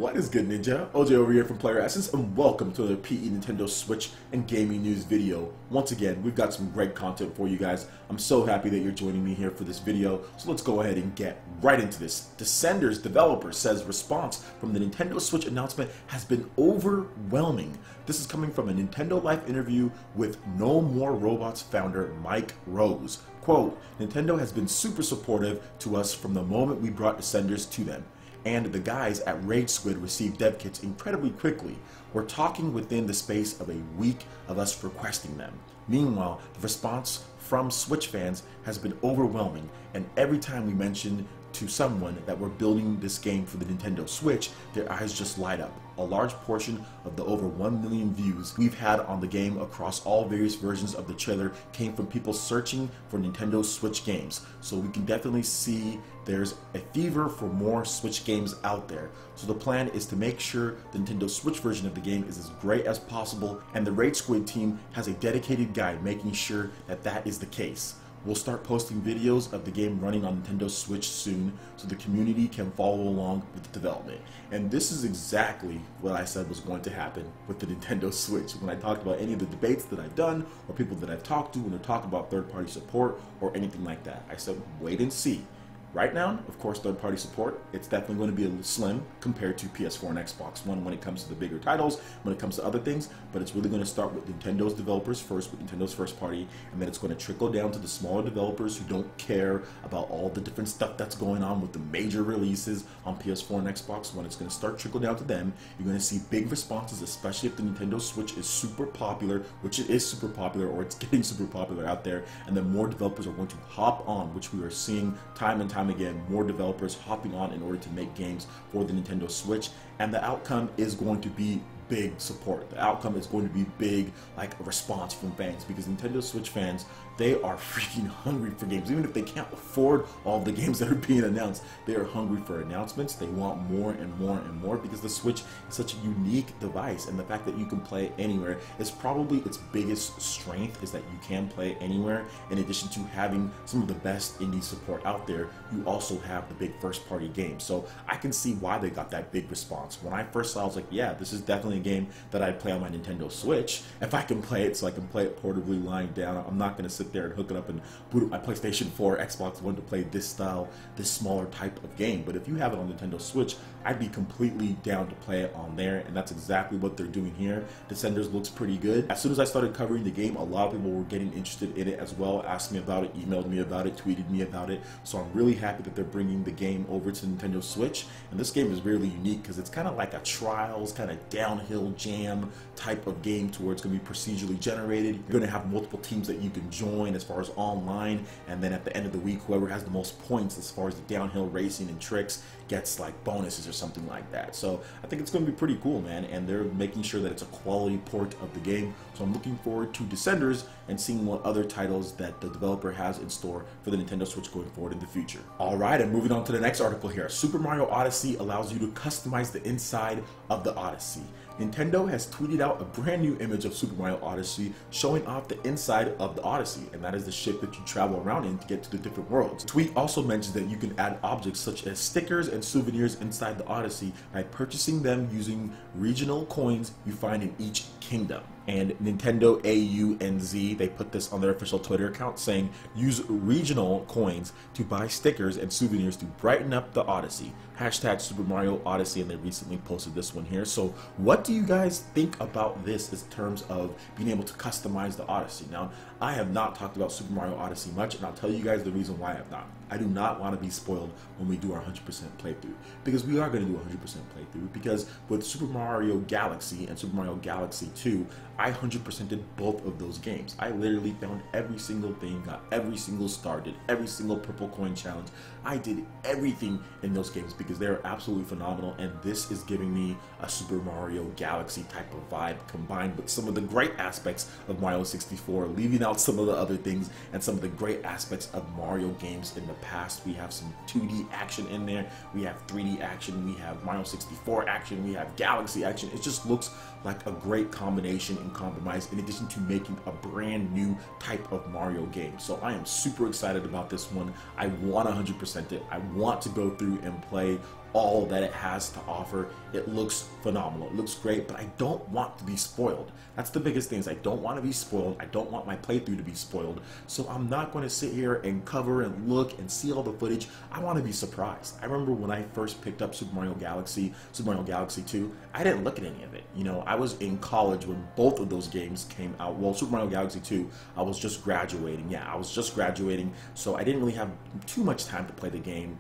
What is good, Ninja? OJ over here from PlayerEssence, and welcome to the PE Nintendo Switch and Gaming News video. Once again, we've got some great content for you guys. I'm so happy that you're joining me here for this video, so let's go ahead and get right into this. Descenders developer says response from the Nintendo Switch announcement has been overwhelming. This is coming from a Nintendo Life interview with No More Robots founder Mike Rose. Quote, Nintendo has been super supportive to us from the moment we brought Descenders to them. And the guys at Rage Squid received dev kits incredibly quickly. We're talking within the space of a week of us requesting them. Meanwhile, the response from Switch fans has been overwhelming, and every time we mention to someone that we're building this game for the Nintendo Switch, their eyes just light up. A large portion of the over 1 million views we've had on the game across all various versions of the trailer came from people searching for Nintendo Switch games. So we can definitely see there's a fever for more Switch games out there. So the plan is to make sure the Nintendo Switch version of the game is as great as possible, and the Rage Squid team has a dedicated guide making sure that that is the case. We'll start posting videos of the game running on Nintendo Switch soon so the community can follow along with the development. And this is exactly what I said was going to happen with the Nintendo Switch. When I talked about any of the debates that I've done or people that I've talked to when they're talking about third-party support or anything like that, I said wait and see. Right now, of course, third-party support, it's definitely going to be a little slim compared to PS4 and Xbox One when it comes to the bigger titles, when it comes to other things, but it's really going to start with Nintendo's developers first, with Nintendo's first party, and then it's going to trickle down to the smaller developers who don't care about all the different stuff that's going on with the major releases on PS4 and Xbox One. It's going to start trickle down to them. You're going to see big responses, especially if the Nintendo Switch is super popular, which it is super popular, or it's getting super popular out there, and then more developers are going to hop on, which we are seeing time and time again, more developers hopping on in order to make games for the Nintendo Switch, and the outcome is going to be big support. The outcome is going to be big, like a response from fans, because Nintendo Switch fans, they are freaking hungry for games. Even if they can't afford all the games that are being announced, they are hungry for announcements. They want more and more and more, because the Switch is such a unique device, and the fact that you can play anywhere is probably its biggest strength, is that you can play anywhere. In addition to having some of the best indie support out there, you also have the big first party games. So I can see why they got that big response. When I first saw it, I was like, yeah, this is definitely a game that I'd play on my Nintendo Switch if I can play it, so I can play it portably lying down. I'm not going to sit there and hook it up and boot up my PlayStation 4 or Xbox One to play this style, this smaller type of game. But if you have it on Nintendo Switch, I'd be completely down to play it on there, and that's exactly what they're doing here. Descenders looks pretty good. As soon as I started covering the game, a lot of people were getting interested in it as well, asked me about it, emailed me about it, tweeted me about it. So I'm really happy that they're bringing the game over to Nintendo Switch, and this game is really unique because it's kind of like a Trials, kind of downhill jam type of game to where it's going to be procedurally generated. You're going to have multiple teams that you can join as far as online, and then at the end of the week, whoever has the most points as far as the downhill racing and tricks gets like bonuses or something like that. So I think it's going to be pretty cool, man, and they're making sure that it's a quality port of the game. So I'm looking forward to Descenders and seeing what other titles that the developer has in store for the Nintendo Switch going forward in the future. Alright, and moving on to the next article here. Super Mario Odyssey allows you to customize the inside of the Odyssey. Nintendo has tweeted out a brand new image of Super Mario Odyssey showing off the inside of the Odyssey, and that is the ship that you travel around in to get to the different worlds. The tweet also mentions that you can add objects such as stickers and souvenirs inside the Odyssey by purchasing them using regional coins you find in each kingdom. And Nintendo AUNZ, they put this on their official Twitter account saying, use regional coins to buy stickers and souvenirs to brighten up the Odyssey. Hashtag Super Mario Odyssey, and they recently posted this one here. So what do you guys think about this in terms of being able to customize the Odyssey? Now, I have not talked about Super Mario Odyssey much, and I'll tell you guys the reason why I have not. I do not want to be spoiled when we do our 100% playthrough, because we are going to do a 100% playthrough, because with Super Mario Galaxy and Super Mario Galaxy 2, I 100%ed both of those games. I literally found every single thing, got every single star, did every single purple coin challenge. I did everything in those games because they are absolutely phenomenal, and this is giving me a Super Mario Galaxy type of vibe combined with some of the great aspects of Mario 64, leaving out some of the other things and some of the great aspects of Mario games in the past. We have some 2D action in there, we have 3D action, we have Mario 64 action, we have Galaxy action. It just looks like a great combination and compromise, in addition to making a brand new type of Mario game. So I am super excited about this one. I want 100% it. I want to go through and play all that it has to offer. It looks phenomenal. It looks great, but I don't want to be spoiled. That's the biggest thing, is I don't want to be spoiled. I don't want my playthrough to be spoiled. So I'm not going to sit here and cover and look and see all the footage. I want to be surprised. I remember when I first picked up Super Mario Galaxy 2, I didn't look at any of it. You know, I was in college when both of those games came out. Well, Super Mario Galaxy 2, I was just graduating. Yeah, I was just graduating, so I didn't really have too much time to play the game.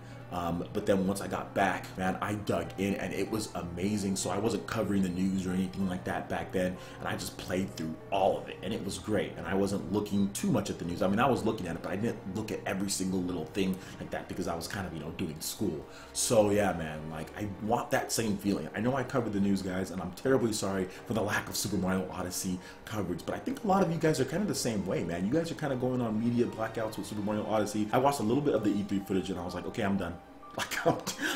But then once I got back, man, I dug in and it was amazing. So I wasn't covering the news or anything like that back then, and I just played through all of it, and it was great. And I wasn't looking too much at the news. I mean, I was looking at it, but I didn't look at every single little thing like that because I was kind of, you know, doing school. So yeah, man, like, I want that same feeling. I know I covered the news, guys, and I'm terribly sorry for the lack of Super Mario Odyssey coverage, but I think a lot of you guys are kind of the same way, man. You guys are kind of going on media blackouts with Super Mario Odyssey. I watched a little bit of the E3 footage and I was like, okay, I'm done. Like,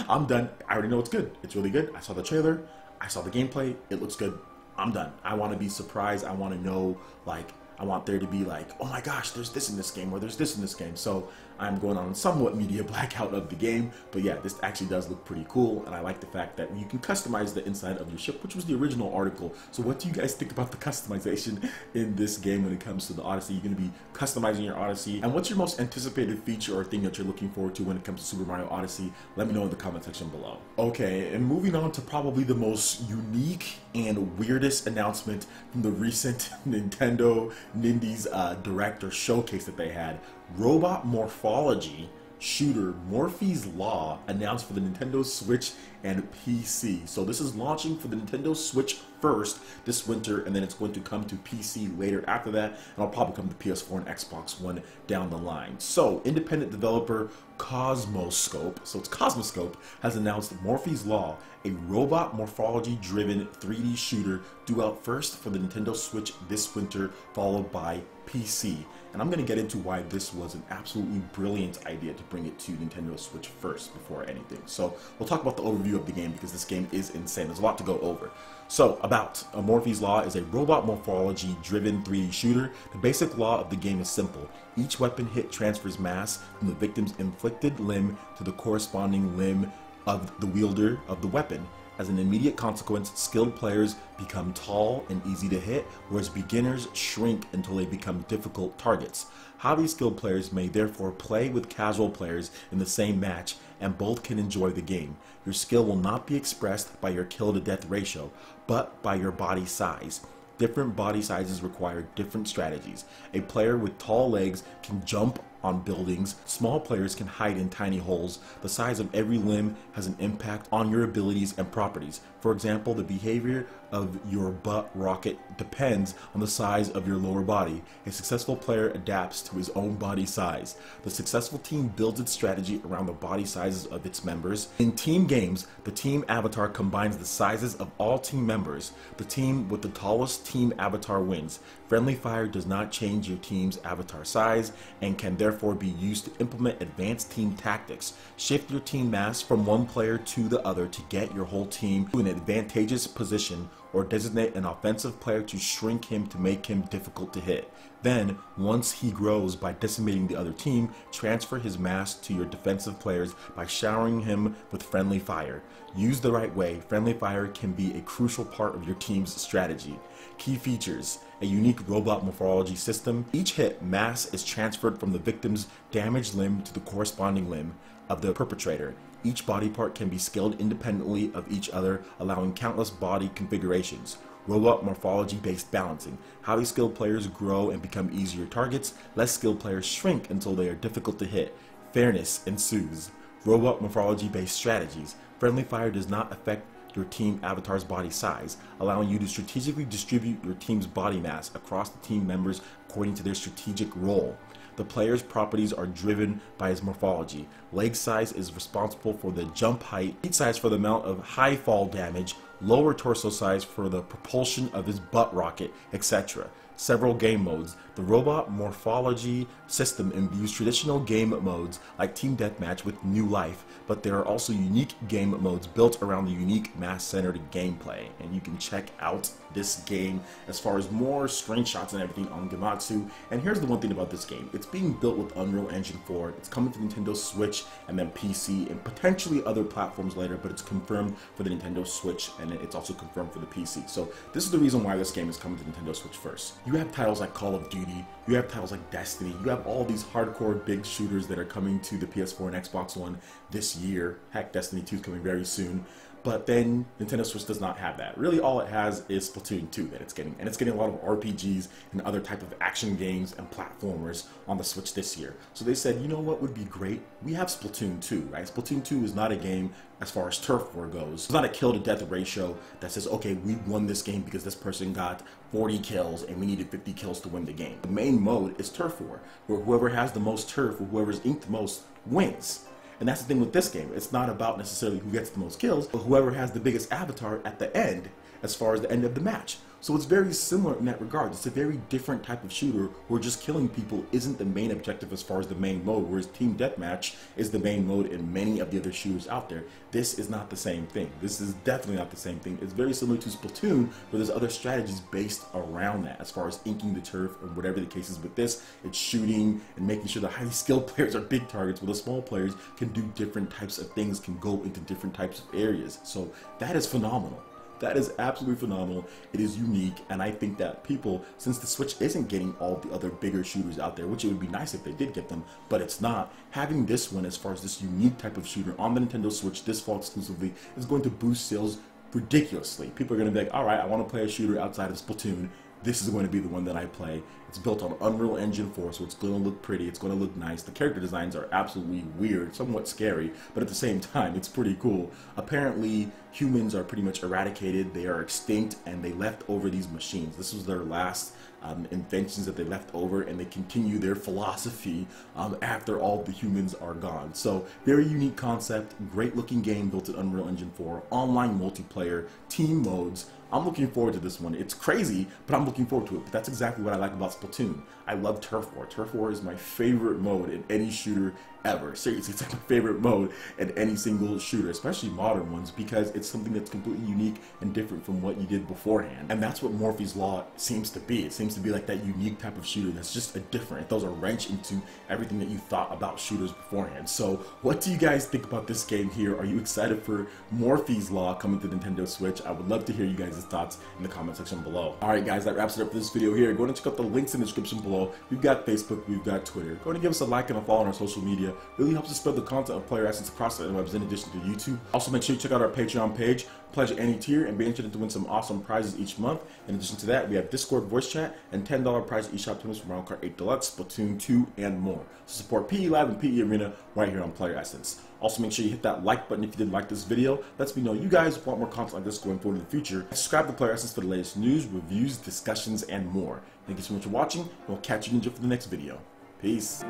I'm done. I already know it's good. It's really good. I saw the trailer. I saw the gameplay. It looks good. I'm done. I want to be surprised. I want to know, like, I want there to be like, oh my gosh, there's this in this game, or there's this in this game. So I'm going on somewhat media blackout of the game, but yeah, this actually does look pretty cool, and I like the fact that you can customize the inside of your ship, which was the original article. So what do you guys think about the customization in this game when it comes to the Odyssey? You're going to be customizing your Odyssey, and what's your most anticipated feature or thing that you're looking forward to when it comes to Super Mario Odyssey? Let me know in the comment section below. Okay, and moving on to probably the most unique and weirdest announcement from the recent Nintendo Nindies Direct or showcase that they had. Robot morphology shooter Morphies Law announced for the Nintendo Switch and PC. So this is launching for the Nintendo Switch first this winter, and then it's going to come to PC later after that, and it'll probably come to PS4 and Xbox One down the line. So independent developer Cosmoscope, so it's Cosmoscope, has announced Morphies Law, a robot morphology driven 3D shooter, due out first for the Nintendo Switch this winter, followed by PC. And I'm going to get into why this was an absolutely brilliant idea to bring it to Nintendo Switch first before anything. So we'll talk about the overview of the game because this game is insane. There's a lot to go over. So about Morphies Law is a robot morphology driven 3D shooter. The basic law of the game is simple. Each weapon hit transfers mass from the victim's inflicted limb to the corresponding limb of the wielder of the weapon. As an immediate consequence, skilled players become tall and easy to hit, whereas beginners shrink until they become difficult targets. Highly skilled players may therefore play with casual players in the same match, and both can enjoy the game. Your skill will not be expressed by your kill to death ratio, but by your body size. Different body sizes require different strategies. A player with tall legs can jump on buildings. Small players can hide in tiny holes. The size of every limb has an impact on your abilities and properties. For example, the behavior of your butt rocket depends on the size of your lower body. A successful player adapts to his own body size. The successful team builds its strategy around the body sizes of its members. In team games, the team avatar combines the sizes of all team members. The team with the tallest team avatar wins. Friendly fire does not change your team's avatar size and can therefore be used to implement advanced team tactics. Shift your team mass from one player to the other to get your whole team to an advantageous position, or designate an offensive player to shrink him to make him difficult to hit. Then, once he grows by decimating the other team, transfer his mass to your defensive players by showering him with friendly fire. Used the right way, friendly fire can be a crucial part of your team's strategy. Key features: a unique robot morphology system. Each hit, mass is transferred from the victim's damaged limb to the corresponding limb of the perpetrator. Each body part can be scaled independently of each other, allowing countless body configurations. Robot morphology-based balancing. Highly skilled players grow and become easier targets. Less skilled players shrink until they are difficult to hit. Fairness ensues. Robot morphology-based strategies. Friendly fire does not affect your team avatar's body size, allowing you to strategically distribute your team's body mass across the team members according to their strategic role. The player's properties are driven by his morphology. Leg size is responsible for the jump height, feet size for the amount of high fall damage, lower torso size for the propulsion of his butt rocket, etc. several game modes. The robot morphology system imbues traditional game modes like Team Deathmatch with new life, but there are also unique game modes built around the unique mass-centered gameplay. And you can check out this game as far as more screenshots and everything on Gematsu. And here's the one thing about this game. It's being built with Unreal Engine 4. It's coming to Nintendo Switch and then PC and potentially other platforms later, but it's confirmed for the Nintendo Switch and it's also confirmed for the PC. So this is the reason why this game is coming to Nintendo Switch first. You have titles like Call of Duty, you have titles like Destiny, you have all these hardcore big shooters that are coming to the PS4 and Xbox One this year. Heck, Destiny 2 is coming very soon. But then Nintendo Switch does not have that. Really all it has is Splatoon 2 that it's getting. And it's getting a lot of RPGs and other type of action games and platformers on the Switch this year. So they said, you know what would be great? We have Splatoon 2, right? Splatoon 2 is not a game as far as turf war goes. It's not a kill to death ratio that says, okay, we won this game because this person got 40 kills and we needed 50 kills to win the game. The main mode is turf war, where whoever has the most turf or whoever's inked the most wins. And that's the thing with this game. It's not about necessarily who gets the most kills, but whoever has the biggest avatar at the end as far as the end of the match. So it's very similar in that regard. It's a very different type of shooter where just killing people isn't the main objective as far as the main mode, whereas Team Deathmatch is the main mode in many of the other shooters out there. This is not the same thing. This is definitely not the same thing. It's very similar to Splatoon, where there's other strategies based around that as far as inking the turf or whatever the case is. With this, it's shooting and making sure the highly skilled players are big targets, while the small players can do different types of things, can go into different types of areas. So that is phenomenal. That is absolutely phenomenal. It is unique, and I think that people, since the Switch isn't getting all the other bigger shooters out there, which it would be nice if they did get them, but it's not, having this one as far as this unique type of shooter on the Nintendo Switch this fall exclusively is going to boost sales ridiculously. People are going to be like, alright, I want to play a shooter outside of Splatoon. This is going to be the one that I play. It's built on Unreal Engine 4, so it's going to look pretty, it's going to look nice. The character designs are absolutely weird, somewhat scary, but at the same time, it's pretty cool. Apparently, humans are pretty much eradicated, they are extinct, and they left over these machines. This was their last inventions that they left over, and they continue their philosophy after all the humans are gone. So, very unique concept, great looking game built in Unreal Engine 4, online multiplayer, team modes. I'm looking forward to this one. It's crazy, but I'm looking forward to it. But that's exactly what I like about Splatoon. I love Turf War. Turf War is my favorite mode in any shooter ever. Seriously, it's like my favorite mode in any single shooter, especially modern ones, because it's something that's completely unique and different from what you did beforehand. And that's what Morphies Law seems to be. It seems to be like that unique type of shooter that's just a different. It throws a wrench into everything that you thought about shooters beforehand. So what do you guys think about this game here? Are you excited for Morphies Law coming to Nintendo Switch? I would love to hear you guys' thoughts in the comment section below. Alright guys, that wraps it up for this video here. Go ahead and check out the links in the description below. We've got Facebook, we've got Twitter. Go ahead and give us a like and a follow on our social media. Really helps us spread the content of PlayerEssence across the interwebs in addition to YouTube. Also make sure you check out our Patreon page, pledge any tier, and be interested to win some awesome prizes each month. In addition to that, we have Discord voice chat and $10 prize eShop tournaments from Mario Kart 8 Deluxe, Splatoon 2, and more. So support PE Live and PE Arena right here on PlayerEssence. Also make sure you hit that like button if you did like this video. Lets me know you guys want more content like this going forward in the future. Subscribe to PlayerEssence for the latest news, reviews, discussions, and more. Thank you so much for watching, and we'll catch you ninja for the next video. Peace.